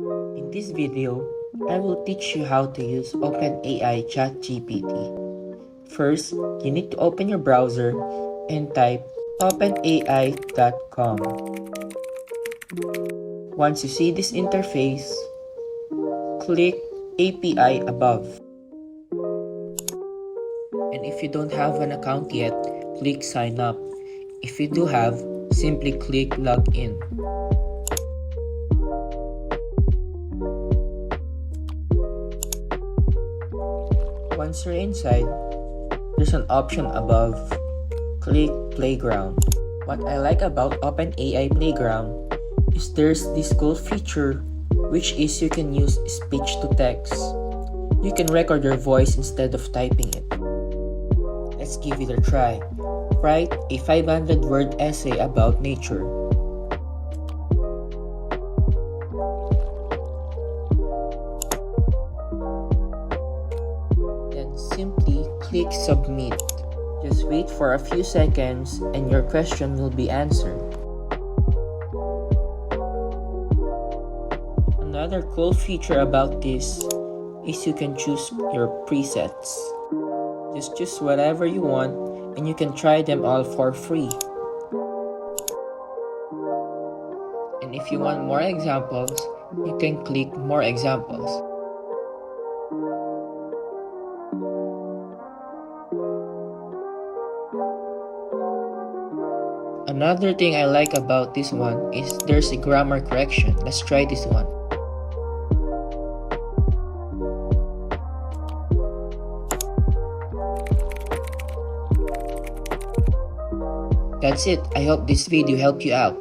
In this video, I will teach you how to use OpenAI ChatGPT. First, you need to open your browser and type openai.com. Once you see this interface, click API above. And if you don't have an account yet, click sign up. If you do have, simply click login. Once you're inside, there's an option above. Click Playground. What I like about OpenAI Playground is there's this cool feature which is you can use speech to text. You can record your voice instead of typing it. Let's give it a try. Write a 500-word essay about nature. Then simply click submit. Just wait for a few seconds and your question will be answered. Another cool feature about this is you can choose your presets. Just choose whatever you want and you can try them all for free. And if you want more examples, you can click more examples. Another thing I like about this one is there's a grammar correction. Let's try this one. That's it. I hope this video helped you out.